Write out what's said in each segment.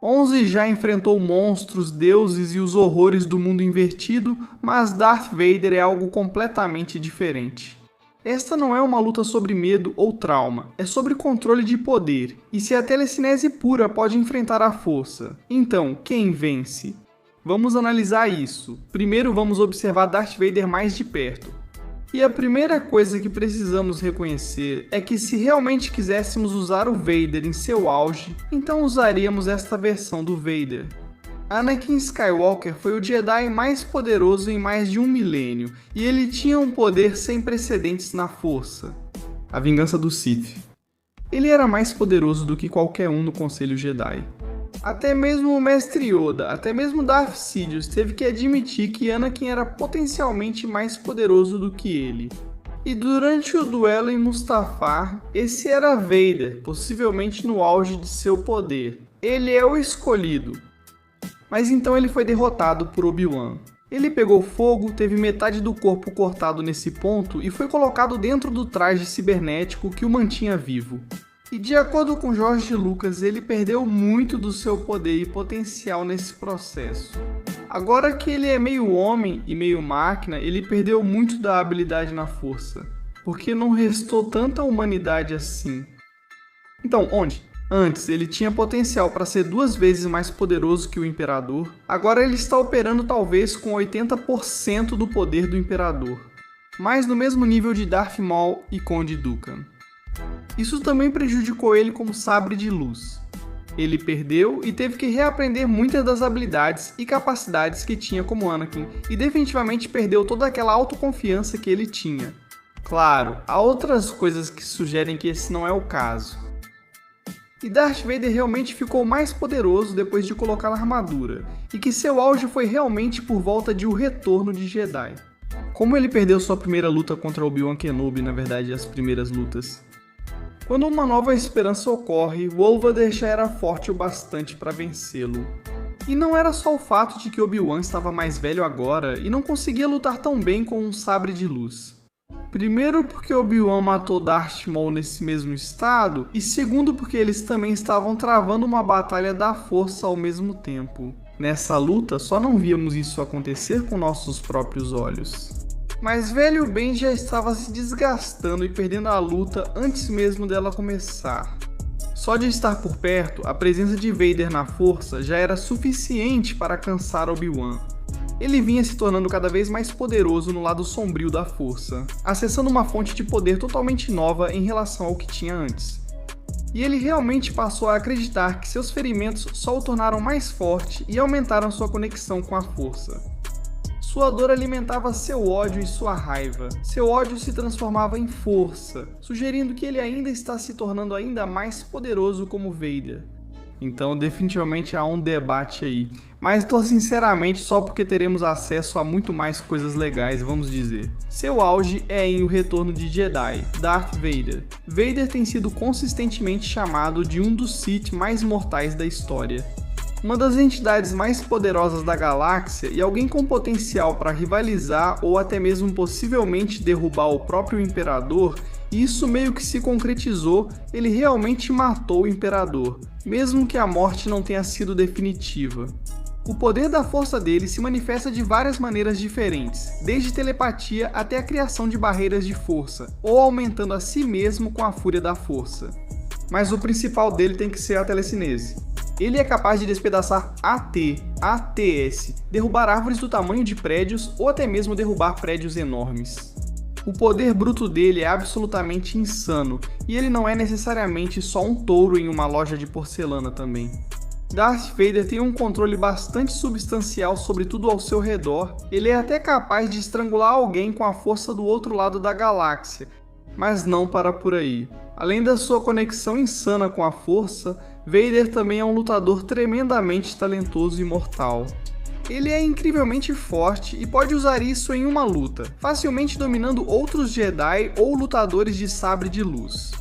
11 já enfrentou monstros, deuses e os horrores do mundo invertido, mas Darth Vader é algo completamente diferente. Esta não é uma luta sobre medo ou trauma, é sobre controle de poder, e se a telecinese pura pode enfrentar a força, então quem vence? Vamos analisar isso. Primeiro vamos observar Darth Vader mais de perto. E a primeira coisa que precisamos reconhecer é que se realmente quiséssemos usar o Vader em seu auge, então usaríamos esta versão do Vader. Anakin Skywalker foi o Jedi mais poderoso em mais de um milênio, e ele tinha um poder sem precedentes na força. A vingança do Sith. Ele era mais poderoso do que qualquer um no Conselho Jedi. Até mesmo o Mestre Yoda, até mesmo Darth Sidious teve que admitir que Anakin era potencialmente mais poderoso do que ele. E durante o duelo em Mustafar, esse era Vader, possivelmente no auge de seu poder. Ele é o escolhido. Mas então ele foi derrotado por Obi-Wan. Ele pegou fogo, teve metade do corpo cortado nesse ponto e foi colocado dentro do traje cibernético que o mantinha vivo. E de acordo com George Lucas, ele perdeu muito do seu poder e potencial nesse processo. Agora que ele é meio homem e meio máquina, ele perdeu muito da habilidade na força, porque não restou tanta humanidade assim. Então, onde? Antes, ele tinha potencial para ser 2 vezes mais poderoso que o Imperador, agora ele está operando talvez com 80% do poder do Imperador, mas no mesmo nível de Darth Maul e Conde Dooku. Isso também prejudicou ele como sabre de luz. Ele perdeu e teve que reaprender muitas das habilidades e capacidades que tinha como Anakin, e definitivamente perdeu toda aquela autoconfiança que ele tinha. Claro, há outras coisas que sugerem que esse não é o caso. E Darth Vader realmente ficou mais poderoso depois de colocar a armadura, e que seu auge foi realmente por volta de O Retorno de Jedi. Como ele perdeu sua primeira luta contra Obi-Wan Kenobi, na verdade as primeiras lutas. Quando uma nova esperança ocorre, Wolvader já era forte o bastante para vencê-lo. E não era só o fato de que Obi-Wan estava mais velho agora e não conseguia lutar tão bem com um sabre de luz. Primeiro porque Obi-Wan matou Darth Maul nesse mesmo estado, e segundo porque eles também estavam travando uma batalha da força ao mesmo tempo. Nessa luta, só não víamos isso acontecer com nossos próprios olhos. Mas velho Ben já estava se desgastando e perdendo a luta antes mesmo dela começar. Só de estar por perto, a presença de Vader na força já era suficiente para cansar Obi-Wan. Ele vinha se tornando cada vez mais poderoso no lado sombrio da força, acessando uma fonte de poder totalmente nova em relação ao que tinha antes. E ele realmente passou a acreditar que seus ferimentos só o tornaram mais forte e aumentaram sua conexão com a força. Sua dor alimentava seu ódio e sua raiva. Seu ódio se transformava em força, sugerindo que ele ainda está se tornando ainda mais poderoso como Vader. Então definitivamente há um debate aí, mas sinceramente só porque teremos acesso a muito mais coisas legais, vamos dizer. Seu auge é em O Retorno de Jedi, Darth Vader. Vader tem sido consistentemente chamado de um dos Sith mais mortais da história. Uma das entidades mais poderosas da galáxia e alguém com potencial para rivalizar ou até mesmo possivelmente derrubar o próprio Imperador, e isso meio que se concretizou, ele realmente matou o Imperador, mesmo que a morte não tenha sido definitiva. O poder da força dele se manifesta de várias maneiras diferentes, desde telepatia até a criação de barreiras de força, ou aumentando a si mesmo com a fúria da força. Mas o principal dele tem que ser a telecinese. Ele é capaz de despedaçar ATS, derrubar árvores do tamanho de prédios ou até mesmo derrubar prédios enormes. O poder bruto dele é absolutamente insano, e ele não é necessariamente só um touro em uma loja de porcelana também. Darth Vader tem um controle bastante substancial sobre tudo ao seu redor, ele é até capaz de estrangular alguém com a força do outro lado da galáxia, mas não para por aí. Além da sua conexão insana com a força, Vader também é um lutador tremendamente talentoso e mortal. Ele é incrivelmente forte e pode usar isso em uma luta, facilmente dominando outros Jedi ou lutadores de sabre de luz.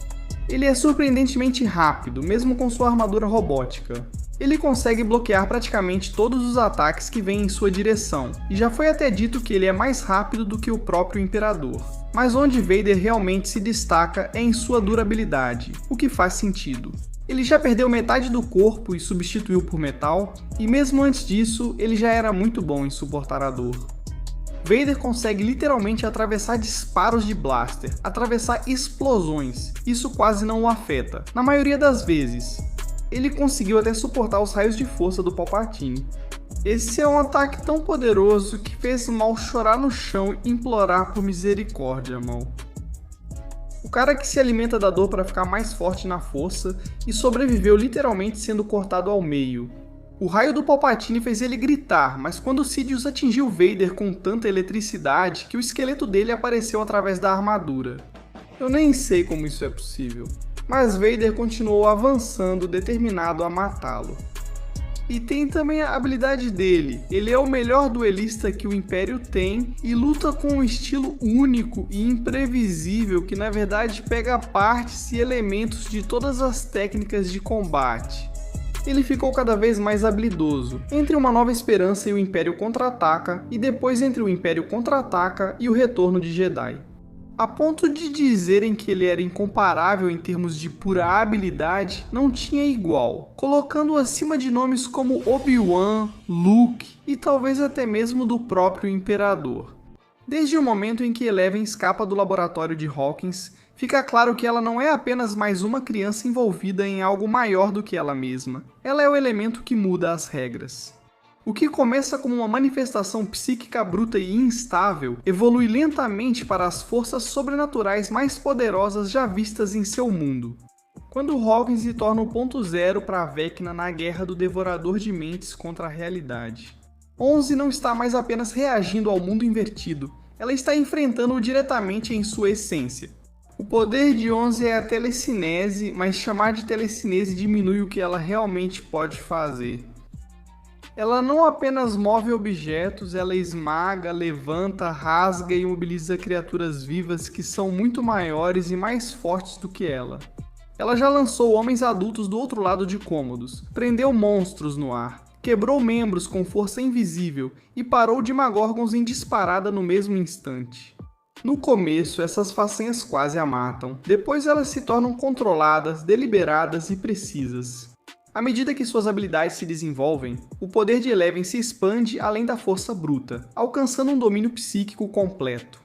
Ele é surpreendentemente rápido, mesmo com sua armadura robótica. Ele consegue bloquear praticamente todos os ataques que vêm em sua direção, e já foi até dito que ele é mais rápido do que o próprio Imperador. Mas onde Vader realmente se destaca é em sua durabilidade, o que faz sentido. Ele já perdeu metade do corpo e substituiu por metal, e mesmo antes disso, ele já era muito bom em suportar a dor. Vader consegue literalmente atravessar disparos de blaster, atravessar explosões, isso quase não o afeta, na maioria das vezes. Ele conseguiu até suportar os raios de força do Palpatine. Esse é um ataque tão poderoso que fez Maul chorar no chão e implorar por misericórdia, Maul. O cara que se alimenta da dor para ficar mais forte na força e sobreviveu literalmente sendo cortado ao meio. O raio do Palpatine fez ele gritar, mas quando Sidious atingiu Vader com tanta eletricidade que o esqueleto dele apareceu através da armadura. Eu nem sei como isso é possível, mas Vader continuou avançando, determinado a matá-lo. E tem também a habilidade dele, ele é o melhor duelista que o Império tem e luta com um estilo único e imprevisível que na verdade pega partes e elementos de todas as técnicas de combate. Ele ficou cada vez mais habilidoso, entre Uma Nova Esperança e o Império Contra-Ataca, e depois entre o Império Contra-Ataca e o Retorno de Jedi. A ponto de dizerem que ele era incomparável em termos de pura habilidade, não tinha igual, colocando-o acima de nomes como Obi-Wan, Luke e talvez até mesmo do próprio Imperador. Desde o momento em que Eleven escapa do laboratório de Hawkins, fica claro que ela não é apenas mais uma criança envolvida em algo maior do que ela mesma. Ela é o elemento que muda as regras. O que começa como uma manifestação psíquica bruta e instável, evolui lentamente para as forças sobrenaturais mais poderosas já vistas em seu mundo. Quando Hawkins se torna o ponto zero para a Vecna na guerra do Devorador de Mentes contra a realidade. 11 não está mais apenas reagindo ao mundo invertido, ela está enfrentando-o diretamente em sua essência. O poder de 11 é a telecinese, mas chamar de telecinese diminui o que ela realmente pode fazer. Ela não apenas move objetos, ela esmaga, levanta, rasga e imobiliza criaturas vivas que são muito maiores e mais fortes do que ela. Ela já lançou homens adultos do outro lado de cômodos, prendeu monstros no ar, quebrou membros com força invisível e parou Demagorgons em disparada no mesmo instante. No começo, essas façanhas quase a matam, depois elas se tornam controladas, deliberadas e precisas. À medida que suas habilidades se desenvolvem, o poder de Eleven se expande além da força bruta, alcançando um domínio psíquico completo.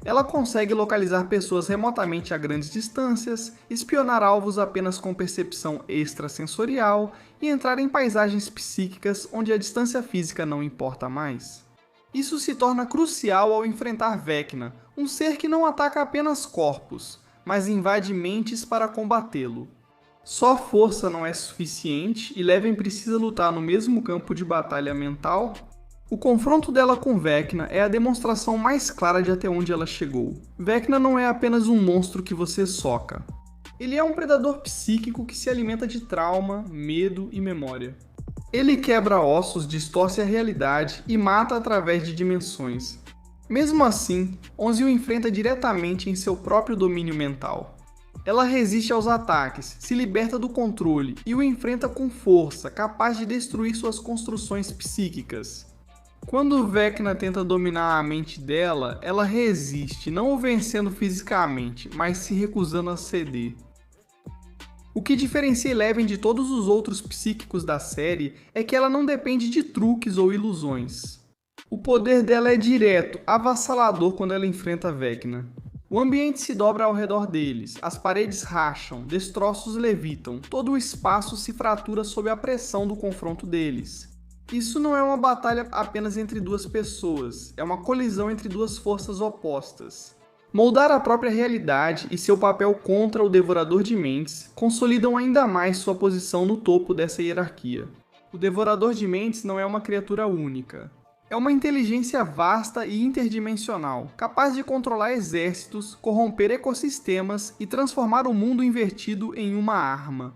Ela consegue localizar pessoas remotamente a grandes distâncias, espionar alvos apenas com percepção extrasensorial e entrar em paisagens psíquicas onde a distância física não importa mais. Isso se torna crucial ao enfrentar Vecna, um ser que não ataca apenas corpos, mas invade mentes para combatê-lo. Só força não é suficiente e Eleven precisa lutar no mesmo campo de batalha mental. O confronto dela com Vecna é a demonstração mais clara de até onde ela chegou. Vecna não é apenas um monstro que você soca. Ele é um predador psíquico que se alimenta de trauma, medo e memória. Ele quebra ossos, distorce a realidade e mata através de dimensões. Mesmo assim, 11 o enfrenta diretamente em seu próprio domínio mental. Ela resiste aos ataques, se liberta do controle e o enfrenta com força, capaz de destruir suas construções psíquicas. Quando Vecna tenta dominar a mente dela, ela resiste, não o vencendo fisicamente, mas se recusando a ceder. O que diferencia Eleven de todos os outros psíquicos da série é que ela não depende de truques ou ilusões. O poder dela é direto, avassalador quando ela enfrenta Vecna. O ambiente se dobra ao redor deles, as paredes racham, destroços levitam, todo o espaço se fratura sob a pressão do confronto deles. Isso não é uma batalha apenas entre duas pessoas, é uma colisão entre duas forças opostas. Moldar a própria realidade e seu papel contra o Devorador de Mentes consolidam ainda mais sua posição no topo dessa hierarquia. O Devorador de Mentes não é uma criatura única. É uma inteligência vasta e interdimensional, capaz de controlar exércitos, corromper ecossistemas e transformar o mundo invertido em uma arma.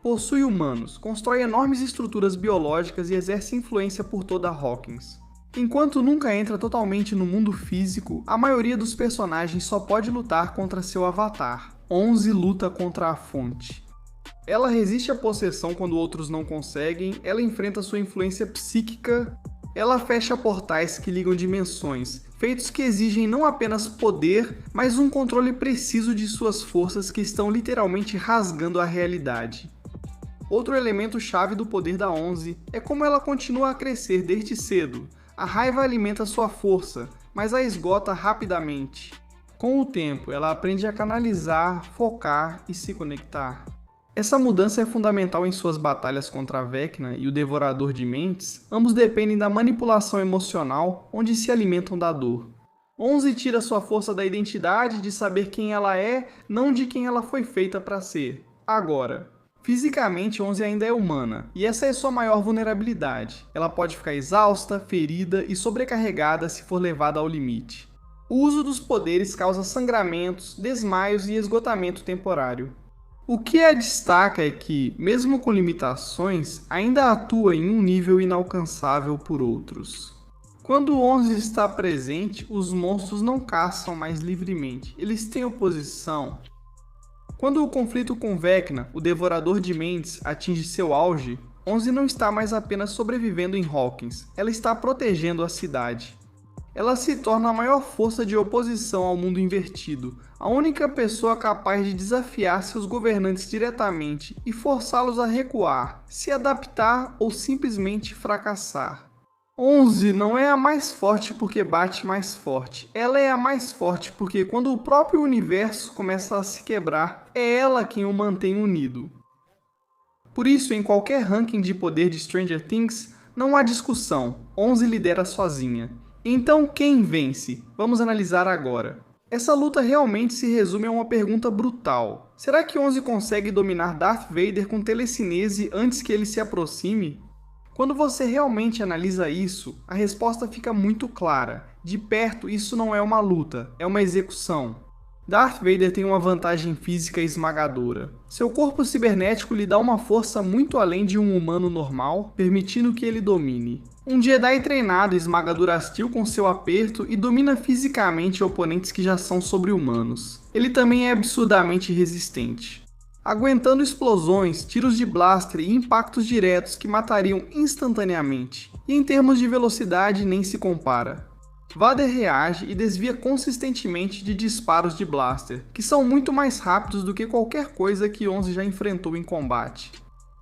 Possui humanos, constrói enormes estruturas biológicas e exerce influência por toda Hawkins. Enquanto nunca entra totalmente no mundo físico, a maioria dos personagens só pode lutar contra seu avatar. 11 luta contra a fonte. Ela resiste à possessão quando outros não conseguem, ela enfrenta sua influência psíquica. Ela fecha portais que ligam dimensões, feitos que exigem não apenas poder, mas um controle preciso de suas forças que estão literalmente rasgando a realidade. Outro elemento chave do poder da 11 é como ela continua a crescer desde cedo. A raiva alimenta sua força, mas a esgota rapidamente. Com o tempo, ela aprende a canalizar, focar e se conectar. Essa mudança é fundamental em suas batalhas contra a Vecna e o Devorador de Mentes. Ambos dependem da manipulação emocional, onde se alimentam da dor. 11 tira sua força da identidade de saber quem ela é, não de quem ela foi feita para ser. Agora, fisicamente 11 ainda é humana, e essa é sua maior vulnerabilidade. Ela pode ficar exausta, ferida e sobrecarregada se for levada ao limite. O uso dos poderes causa sangramentos, desmaios e esgotamento temporário. O que a destaca é que, mesmo com limitações, ainda atua em um nível inalcançável por outros. Quando o 11 está presente, os monstros não caçam mais livremente, eles têm oposição. Quando o conflito com Vecna, o Devorador de Mentes, atinge seu auge, 11 não está mais apenas sobrevivendo em Hawkins, ela está protegendo a cidade. Ela se torna a maior força de oposição ao mundo invertido, a única pessoa capaz de desafiar seus governantes diretamente e forçá-los a recuar, se adaptar ou simplesmente fracassar. 11 não é a mais forte porque bate mais forte, ela é a mais forte porque quando o próprio universo começa a se quebrar, é ela quem o mantém unido. Por isso, em qualquer ranking de poder de Stranger Things, não há discussão, 11 lidera sozinha. Então quem vence? Vamos analisar agora. Essa luta realmente se resume a uma pergunta brutal. Será que 11 consegue dominar Darth Vader com telecinese antes que ele se aproxime? Quando você realmente analisa isso, a resposta fica muito clara. De perto, isso não é uma luta, é uma execução. Darth Vader tem uma vantagem física esmagadora. Seu corpo cibernético lhe dá uma força muito além de um humano normal, permitindo que ele domine. Um Jedi treinado esmaga Durastil com seu aperto e domina fisicamente oponentes que já são sobre-humanos. Ele também é absurdamente resistente, aguentando explosões, tiros de blaster e impactos diretos que matariam instantaneamente. E em termos de velocidade nem se compara. Vader reage e desvia consistentemente de disparos de blaster, que são muito mais rápidos do que qualquer coisa que 11 já enfrentou em combate.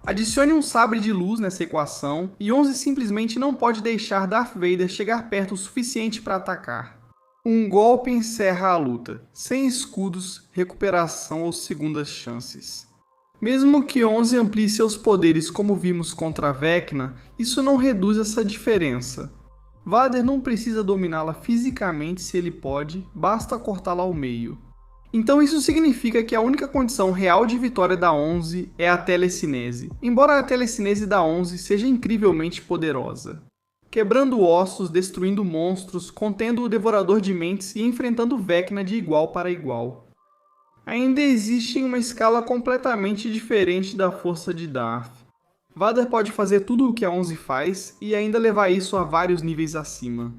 Adicione um sabre de luz nessa equação, e 11 simplesmente não pode deixar Darth Vader chegar perto o suficiente para atacar. Um golpe encerra a luta, sem escudos, recuperação ou segundas chances. Mesmo que 11 amplie seus poderes como vimos contra a Vecna, isso não reduz essa diferença. Vader não precisa dominá-la fisicamente se ele pode, basta cortá-la ao meio. Então isso significa que a única condição real de vitória da 11 é a telecinese, embora a telecinese da 11 seja incrivelmente poderosa. Quebrando ossos, destruindo monstros, contendo o Devorador de Mentes e enfrentando Vecna de igual para igual. Ainda existe uma escala completamente diferente da força de Darth. Vader pode fazer tudo o que a 11 faz e ainda levar isso a vários níveis acima.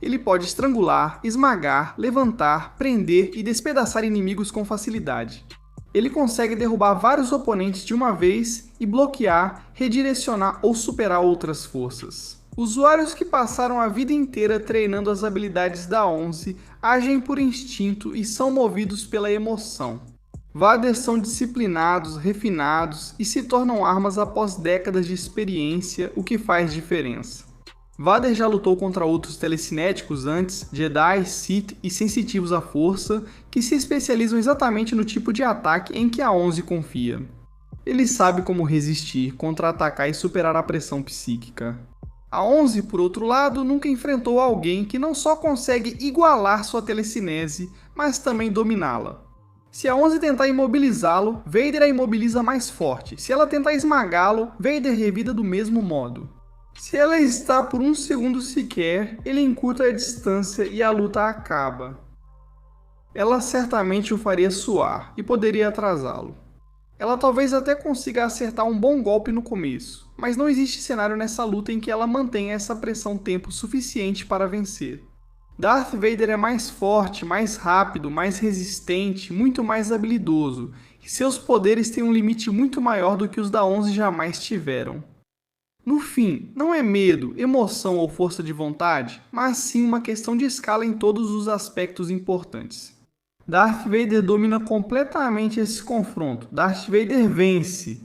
Ele pode estrangular, esmagar, levantar, prender e despedaçar inimigos com facilidade. Ele consegue derrubar vários oponentes de uma vez e bloquear, redirecionar ou superar outras forças. Usuários que passaram a vida inteira treinando as habilidades da 11 agem por instinto e são movidos pela emoção. Vader são disciplinados, refinados e se tornam armas após décadas de experiência, o que faz diferença. Vader já lutou contra outros telecinéticos antes, Jedi, Sith e sensitivos à força, que se especializam exatamente no tipo de ataque em que a 11 confia. Ele sabe como resistir, contra-atacar e superar a pressão psíquica. A 11, por outro lado, nunca enfrentou alguém que não só consegue igualar sua telecinese, mas também dominá-la. Se a 11 tentar imobilizá-lo, Vader a imobiliza mais forte. Se ela tentar esmagá-lo, Vader revida do mesmo modo. Se ela está por um segundo sequer, ele encurta a distância e a luta acaba. Ela certamente o faria suar e poderia atrasá-lo. Ela talvez até consiga acertar um bom golpe no começo, mas não existe cenário nessa luta em que ela mantenha essa pressão tempo suficiente para vencer. Darth Vader é mais forte, mais rápido, mais resistente, muito mais habilidoso, e seus poderes têm um limite muito maior do que os da 11 jamais tiveram. No fim, não é medo, emoção ou força de vontade, mas sim uma questão de escala em todos os aspectos importantes. Darth Vader domina completamente esse confronto. Darth Vader vence.